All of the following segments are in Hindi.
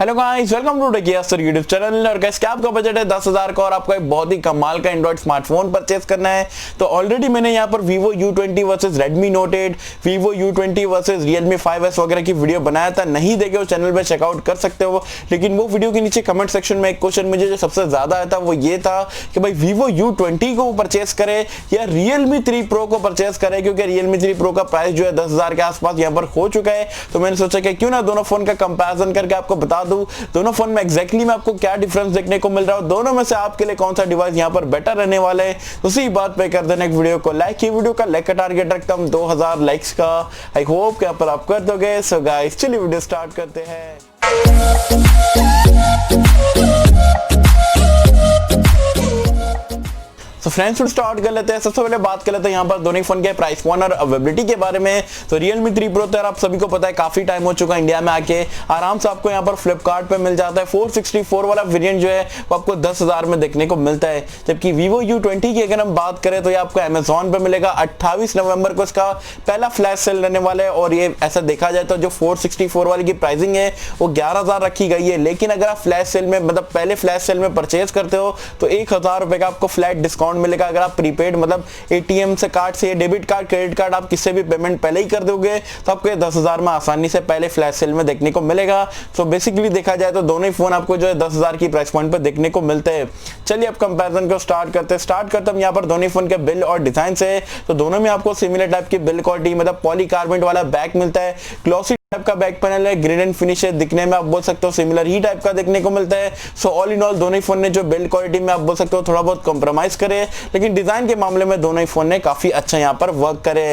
Hello guys, welcome to techie yessir YouTube channel. और गाइस, क्या आपका बजट है 10,000 का और आपको एक बहुत ही कमाल का एंड्रॉइड स्मार्टफोन परचेस करना है तो ऑलरेडी मैंने यहाँ पर Vivo U20 versus Redmi Note 8, Vivo U20 versus Realme 5S वगैरह की वीडियो बनाया था। नहीं देखे हो चैनल पे चेकआउट कर सकते हो। लेकिन वो वीडियो के नीचे कमेंट सेक्शन में एक क्वेश्चन मुझे जो सबसे ज्यादा आया था वो ये था कि भाई Vivo U20 को परचेस करे या Realme 3 Pro को परचेस करे, क्योंकि Realme 3 Pro का प्राइस जो है 10,000 के आसपास यहाँ पर हो चुका है। तो मैंने सोचा कि क्यों ना दोनों फोन का कंपैरिजन करके आपको बता दूं दोनों फोन में एग्जैक्टली में आपको क्या डिफरेंस देखने को मिल रहा है, दोनों में से आपके लिए कौन सा डिवाइस यहाँ पर बेटर रहने वाला है। उसी बात पे कर देना एक वीडियो को लाइक। ये वीडियो का लाइक का टारगेट रखता हूं 2000 लाइक्स का। आई होप कि पर आप कर दोगे। सो गाइस, चलिए वीडियो स्टार्ट करते हैं। तो फ्रेंड्स, स्टार्ट कर लेते हैं। सबसे पहले बात कर लेते हैं यहाँ पर दोनों फोन के प्राइस पॉइंट और अवेलेबिलिटी के बारे में। तो Realme 3 Pro तो यार आप सभी को पता है काफी टाइम हो चुका है इंडिया में आके, आराम से आपको यहाँ पर फ्लिपकार्ट पे मिल जाता है। 464 वाला वेरिएंट जो है वो आपको 10,000 में देखने को मिलता है। जबकि Vivo U20 की अगर हम बात करें तो ये आपको Amazon पे मिलेगा। 28 नवंबर को इसका पहला फ्लैश सेल रहने वाला है और ये ऐसा देखा जाए तो जो 464 वाली की प्राइसिंग है वो 11,000 रखी गई है। लेकिन अगर आप फ्लैश सेल में मतलब पहले फ्लैश सेल में परचेज करते हो तो 1,000 रुपए का आपको फ्लैट डिस्काउंट मिलेगा। अगर आप प्रीपेड मतलब एटीएम से कार्ड से डेबिट कार्ड क्रेडिट कार्ड आप किससे भी पेमेंट पहले ही कर दोगे तो आपको 10,000 में आसानी से पहले फ्लैश सेल में देखने को मिलेगा। सो बेसिकली देखा जाए तो दोनों ही फोन आपको जो है 10,000 की प्राइस पॉइंट पर देखने को मिलते हैं। चलिए अब कंपैरिजन को स्टार्ट करते हैं यहाँ पर दोनों फोन के बिल और डिजाइन से। तो दोनों में आपको सिमिलर टाइप की बिल क्वालिटी मतलब पॉलीकार्बोनेट वाला बैक मिलता है। ग्लॉसी टाइप का बैक पैनल है, ग्रीन एंड फिनिश है, दिखने में आप बोल सकते हो सिमिलर ही टाइप का देखने को मिलता है। सो ऑल इन ऑल दोनों ही फोन ने जो बिल्ड क्वालिटी में आप बोल सकते हो थोड़ा बहुत कॉम्प्रोमाइज करे, लेकिन डिजाइन के मामले में दोनों ही फोन ने काफी अच्छा यहाँ पर वर्क करे।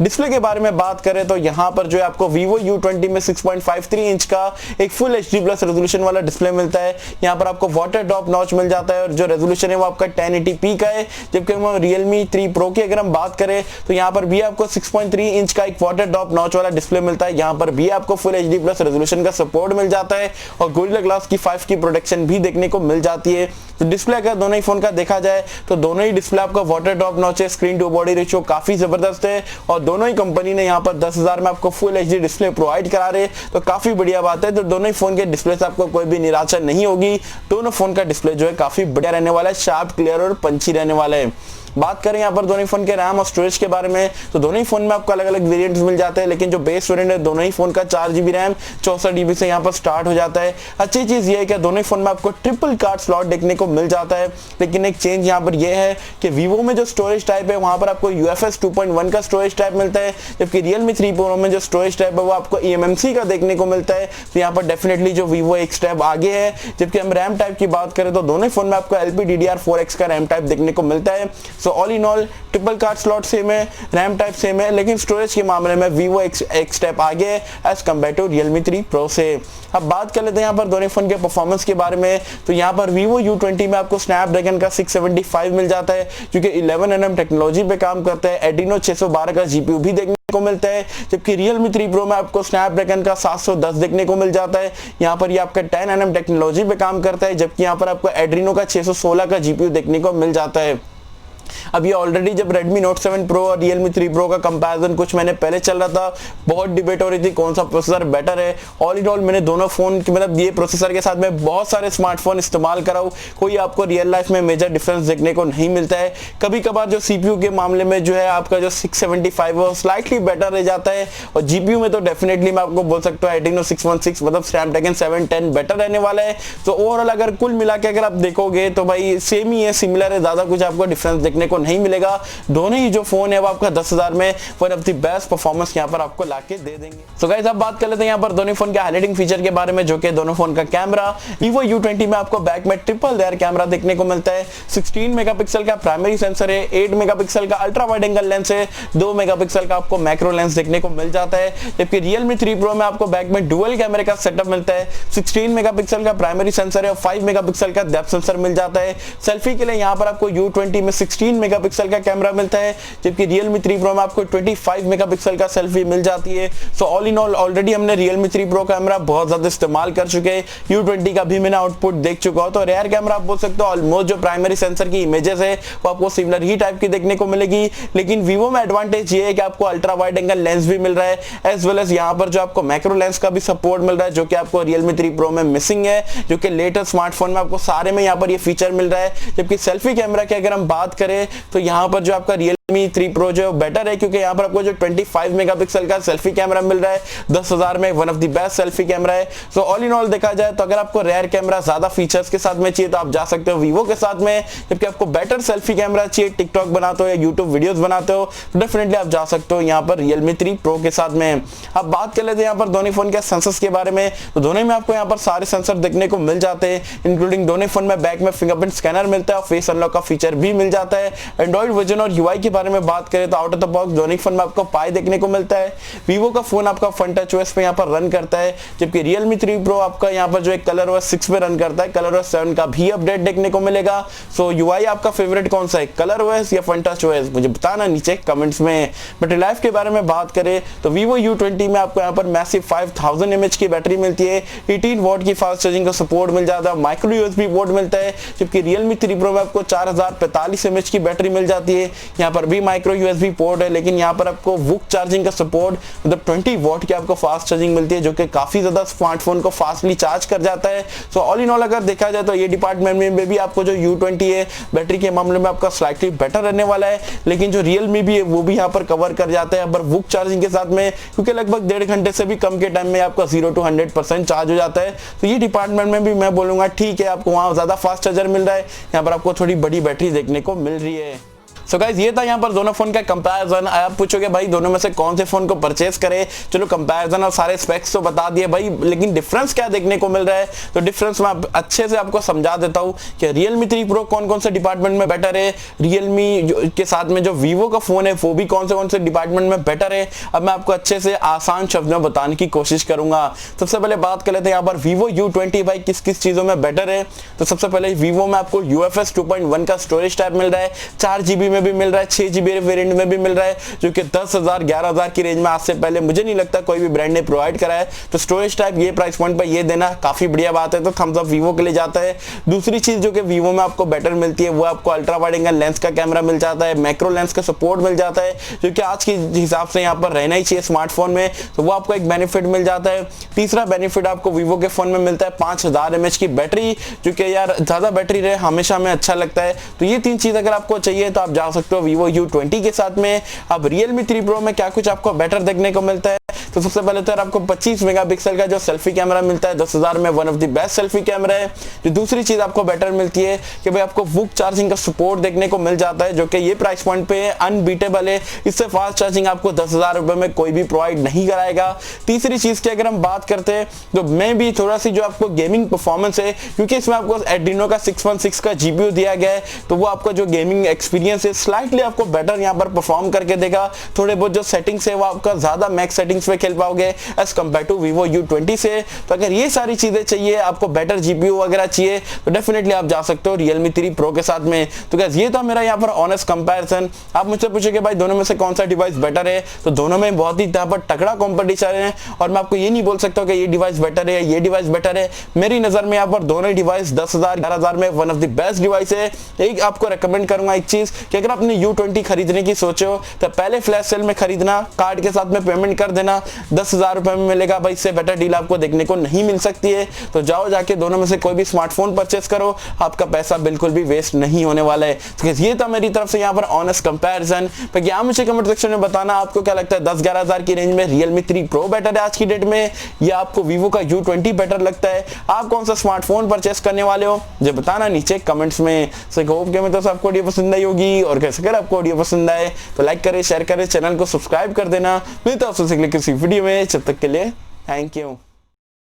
डिस्प्ले के बारे में बात करें तो यहाँ पर जो है आपको Vivo U20 में 6.53 इंच का एक फुल HD प्लस रेजोल्यूशन वाला डिस्प्ले मिलता है। यहाँ पर आपको वाटर ड्रॉप नॉच मिल जाता है और जो रेजोल्यूशन है वो आपका 1080p का है। जबकि Realme 3 Pro की अगर हम बात करें तो यहाँ पर भी आपको 6.3 इंच का एक वाटर ड्रॉप नॉच वाला डिस्प्ले मिलता है। यहाँ पर भी आपको फुल HD प्लस रेजोल्यूशन का सपोर्ट मिल जाता है और गोरिल्ला ग्लास की 5 की प्रोटेक्शन भी देखने को मिल जाती है। तो डिस्प्ले अगर दोनों ही फोन का देखा जाए तो दोनों ही डिस्प्ले आपका वाटर ड्रॉप नॉच है, स्क्रीन टू बॉडी रेशियो काफी जबरदस्त है और दोनों ही कंपनी ने यहाँ पर 10,000 में आपको फुल HD डिस्प्ले प्रोवाइड करा रहे, तो काफी बढ़िया बात है। तो दोनों ही फोन के डिस्प्ले से आपको कोई भी निराशा नहीं होगी। दोनों फोन का डिस्प्ले जो है काफी बढ़िया रहने वाला है, शार्प, क्लियर और पंची रहने वाला है। बात करें यहाँ पर दोनों ही फोन के रैम और स्टोरेज के बारे में तो दोनों ही फोन में आपको अलग अलग वेरिएंट्स मिल जाते हैं, लेकिन जो बेस वेरिएंट है दोनों ही फोन का 4GB रैम 64GB से यहाँ पर स्टार्ट हो जाता है। अच्छी चीज ये है कि दोनों ही फोन में आपको ट्रिपल कार्ड स्लॉट देखने को मिल जाता है। लेकिन एक चेंज यहाँ पर यह है कि Vivo में जो स्टोरेज टाइप है वहां पर आपको UFS 2.1 का स्टोरेज टाइप मिलता है, जबकि Realme 3 Pro में जो स्टोरेज टाइप है वो आपको eMMC का देखने को मिलता है। तो यहाँ पर डेफिनेटली जो Vivo एक स्टेप आगे है। जबकि हम रैम टाइप की बात करें तो दोनों ही फोन में आपको LPDDR4X का रैम टाइप देखने को मिलता है। So all in all triple card slot same है, रैम टाइप सेम है, लेकिन स्टोरेज के मामले में Vivo एक स्टेप आगे है as compare to Realme 3 Pro से। अब बात कर लेते हैं यहाँ पर दोनों फोन के परफॉर्मेंस के बारे में। तो यहाँ पर Vivo U20 में आपको स्नैपड्रैगन का 675 मिल जाता है जो कि 11nm टेक्नोलॉजी पे काम करता है। एड्रीनो 612 का GPU भी देखने को मिलता है। जबकि Realme 3 Pro में आपको स्नैपड्रैगन का 710 देखने को मिल जाता है। यहाँ पर ये आपका 10nm टेक्नोलॉजी पे काम करता है, जबकि यहाँ पर आपको एड्रीनो का 616 का GPU देखने को मिल जाता है। अब ये ऑलरेडी जब Redmi Note 7 Pro और Realme 3 Pro का कंपैरिजन कुछ महीने पहले चल रहा था, बहुत डिबेट हो रही थी कौन सा प्रोसेसर बेटर है। ऑल इन ऑल मैंने दोनों फोन की मतलब ये प्रोसेसर के साथ में बहुत सारे स्मार्टफोन इस्तेमाल करा हूं, कोई आपको रियल लाइफ में मेजर डिफरेंस देखने को नहीं मिलता है। कभी कभार जो CPU के मामले में जो है आपका जो 675 है स्लाइटली बेटर रह जाता है और GPU में तो डेफिनेटली मैं आपको बोल सकता हूँ Adreno 616 मतलब स्नैपड्रैगन 710 बेटर रहने वाला है। तो ओवरऑल अगर कुल मिला के अगर आप देखोगे तो भाई सेम ही है, सिमिलर है, ज्यादा कुछ आपको डिफरेंस देखने को नहीं मिलेगा। दोनों ही जो फोन है वो आपका 10,000 में one of the best performance यहाँ पर आपको लाके दे देंगे। तो गाइस अब बात कर लेते हैं यहाँ पर दोनों फोन के हाइलाइटिंग फीचर के बारे में, जो कि दोनों फोन का कैमरा। Vivo U20 में आपको बैक में ट्रिपल लेयर कैमरा देखने को मिलता है। 16 मेगापिक्सल का प्राइमरी सेंसर है, 8 मेगापिक्सल का अल्ट्रा वाइड एंगल लेंस है, 2 मेगापिक्सल का आपको मैक्रो लेंस देखने को मिल जाता है। जबकि Realme 3 Pro में आपको बैक में डुअल कैमरे का सेटअप मिलता है। 16 मेगापिक्सल का प्राइमरी सेंसर है और 5 मेगापिक्सल का डेप्थ सेंसर मिल जाता है। सेल्फी के लिए यहाँ पर आपको U20 में 16 15 मेगापिक्सल का कैमरा मिलता है, जबकि Realme 3 Pro में आपको 25 मेगापिक्सल का सेल्फी मिल जाती है। So all in all already हमने Realme 3 Pro कैमरा बहुत ज्यादा इस्तेमाल कर चुके हैं, U20 का भी मैंने आउटपुट देख चुका हूं। तो रेयर कैमरा आप बोल सकते हो, ऑलमोस्ट जो प्राइमरी सेंसर की इमेजेस है वो आपको सिमिलर ही टाइप की देखने को मिलेगी, लेकिन Vivo में एडवांटेज ये है कि आपको अल्ट्रा वाइड एंगल लेंस भी मिल रहा है, एज वेल एज यहाँ पर जो आपको मैक्रो लेंस का भी सपोर्ट मिल रहा है, जो कि आपको Realme 3 Pro में मिसिंग है, जो कि लेटेस्ट स्मार्टफोन में आपको सारे में यहाँ पर ये फीचर मिल रहा है। जबकि सेल्फी कैमरा की अगर हम बात करें तो यहाँ पर जो आपका Realme 3 Pro जो बेटर है, क्योंकि यहाँ पर आपको जो 25 मेगापिक्सल का सेल्फी कैमरा मिल रहा है 10,000 में, one of the best selfie camera है। सो ऑल इन ऑल देखा जाए तो अगर आपको रेयर कैमरा ज्यादा फीचर्स के साथ में चाहिए तो आप जा सकते हो Vivo के साथ में, जबकि आपको बेटर सेल्फी कैमरा चाहिए, टिकटॉक बनाते हो या यूट्यूब वीडियोस बनाते हो तो डेफिनेटली आप जा सकते हो यहाँ पर Realme 3 Pro के साथ में। अब बात कर लेते हैं यहाँ पर दोनों फोन के सेंसर्स के बारे में। तो दोनों में आपको यहाँ पर सारे सेंसर देखने को मिल जाते हैं, इंक्लूडिंग दोनों फोन में बैक में फिंगरप्रिंट स्कैनर मिलता है और फेस अनलॉक का फीचर भी मिल जाता है। एंड्रॉइड वर्जन और UI के बारे में बात करें तो आउट ऑफ द बॉक्स दोनों फोन में आपको पाई देखने को मिलता है। Vivo का फोन आपका फ्रंट टच OS पे यहाँ पर रन करता है, जबकि Realme 3 Pro आपका यहाँ पर जो एक कलर OS 6 पे रन करता है। कलर OS 7 का भी अपडेट देखने को मिलेगा। सो UI आपका फेवरेट कौन सा है, कलर OS या फ्रंट टच OS, मुझे बताना नीचे कमेंट्स में। बैटरी लाइफ के बारे में बात करें तो Vivo U20 में आपको यहाँ पर मैसिव 5000 mAh की बैटरी मिलती है, 18 वॉट की फास्ट चार्जिंग का सपोर्ट मिल जाता है, माइक्रो USB पोर्ट मिलता है। जबकि Realme 3 Pro में आपको 4045 mAh की बैटरी मिल जाती है, यहाँ पर भी माइक्रो USB पोर्ट है, लेकिन यहाँ पर आपको वुक चार्जिंग का सपोर्ट, मतलब 20 वॉट की आपको फास्ट चार्जिंग मिलती है, जो कि काफी ज्यादा स्मार्टफोन को फास्टली चार्ज कर जाता है। सो ऑल इन ऑल अगर देखा जाए तो ये डिपार्टमेंट में भी आपको जो U20 है बैटरी के मामले में आपका स्लाइटली बेटर रहने वाला है, लेकिन जो Realme भी है वो भी यहाँ पर कवर कर जाता है पर वुक चार्जिंग के साथ में, क्योंकि लगभग 1.5 घंटे से भी कम के टाइम में आपका 0 to 100% चार्ज हो जाता है। तो ये डिपार्टमेंट में भी मैं बोलूंगा ठीक है, आपको वहां ज्यादा फास्ट चार्जर मिल रहा है, यहाँ पर आपको थोड़ी बड़ी बैटरी देखने को मिल रही है। सो गाइस ये था यहाँ पर दोनों फोन का कंपैरिजन। आप पूछोगे भाई दोनों में से कौन से फोन को परचेस करें, चलो कंपैरिजन और सारे स्पेक्स तो बता दिए भाई, लेकिन डिफरेंस क्या देखने को मिल रहा है तो डिफरेंस मैं अच्छे से आपको समझा देता हूँ कि Realme 3 Pro कौन से डिपार्टमेंट में बेटर है, Realme के साथ में जो Vivo का फोन है वो भी कौन से डिपार्टमेंट में बेटर है। अब मैं आपको अच्छे से आसान शब्द में बताने की कोशिश करूंगा। सबसे पहले बात कर लेते हैं यहाँ पर Vivo U20 भाई किस किस चीजों में बेटर है। तो सबसे पहले Vivo में आपको UFS 2.1 का स्टोरेज टाइप मिल रहा है, 4GB में भी मिल रहा है, 6GB वेरिएंट में भी मिल रहा है, जो कि 10,000 11,000 की रेंज में आज से पहले मुझे नहीं लगता कोई भी ब्रांड ने प्रोवाइड करा है। तो स्टोरेज टाइप ये प्राइस पॉइंट पर ये देना काफी बढ़िया बात है, तो थम्स अप Vivo के लिए जाता है। दूसरी चीज जो कि Vivo में आपको बेटर मिलती है वो आपको अल्ट्रा वाइड एंगल लेंस का कैमरा मिल जाता है, मैक्रो लेंस का सपोर्ट मिल जाता है, जो कि आज के हिसाब से यहाँ पर रहना ही चाहिए स्मार्टफोन में, तो वो आपको एक बेनिफिट मिल जाता है। तीसरा बेनिफिट आपको Vivo के फोन में मिलता है 5000 mAh की बैटरी, जो कि यार ज्यादा बैटरी रहे हमेशा में अच्छा लगता है। तो ये तीन चीज अगर आपको चाहिए तो आप जा सकते हो Vivo U20 के साथ में। अब Realme 3 Pro में क्या कुछ आपको बेटर देखने को मिलता है, तो सबसे पहले तो आपको 25 मेगापिक्सल का जो सेल्फी कैमरा मिलता है 10,000 में, one of the best selfie camera है। जो दूसरी चीज आपको बेटर मिलती है कि भाई आपको वुक चार्जिंग का सपोर्ट देखने को मिल जाता है, जो कि ये प्राइस पॉइंट पे अनबीटेबल है, इससे फास्ट चार्जिंग आपको 10,000 रुपए में कोई भी प्रोवाइड नहीं कराएगा। तीसरी चीज की अगर हम बात करते हैं तो मैं भी थोड़ा सी जो आपको गेमिंग परफॉर्मेंस है, क्योंकि इसमें आपको Adreno का 616 का GPU दिया गया है, तो वो आपका जो गेमिंग एक्सपीरियंस है स्लाइटली आपको बेटर यहाँ पर परफॉर्म करके देगा। थोड़े बहुत जो सेटिंग्स है वो आपका ज्यादा मैक्स सेटिंग्स पे खेल पाओगे as compare to Vivo U20 से। तो अगर ये सारी चीजें चाहिए, आपको बेटर GPU वगैरह चाहिए, तो डेफिनेटली आप जा सकते हो Realme 3 Pro के साथ में। तो गाइस ये था मेरा यहाँ पर ऑनेस्ट कंपैरिजन। आप मुझसे पूछोगे भाई दोनों में से कौन सा डिवाइस बेटर है, तो दोनों में बहुत ही यहाँ पर तगड़ा कॉम्पिटिशन है, और मैं आपको ये नहीं बोल सकता कि ये डिवाइस बेटर है ये डिवाइस बेटर है। मेरी नजर में यहाँ पर दोनों डिवाइस 10,000 11,000 में one of the best device है। एक आपको रेकमेंड करूंगा एक चीज कि अगर आपने U20 खरीदने की सोचे हो तो पहले फ्लैश सेल में खरीदना, कार्ड के साथ में पेमेंट कर देना, 10,000 रुपए में मिलेगा भाई, इससे बेटर डील आपको देखने को नहीं मिल सकती है। तो जाओ जाके दोनों में से कोई भी स्मार्टफोन परचेस करो, आपका पैसा बिल्कुल भी वेस्ट नहीं होने वाला है। तो ये था मेरी तरफ से यहाँ पर ऑनेस्ट कंपैरिजन। पर यहाँ मुझे कमेंट सेक्शन में बताना आपको क्या लगता है, 10-11,000 की रेंज में Realme 3 Pro बेटर है आज की डेट में, या आपको Vivo का U20 बेटर लगता है। आप कौन सा स्मार्टफोन परचेस करने वाले हो मुझे बताना नीचे कमेंट्स में। सो होप के मैं तो आपको ऑडियो पसंद आई होगी, और कैसे अगर आपको ऑडियो पसंद आए तो लाइक करें, शेयर करें, चैनल को सब्सक्राइब कर देना। मिलता हूं आपसे किसी वीडियो में, जब तक के लिए थैंक यू।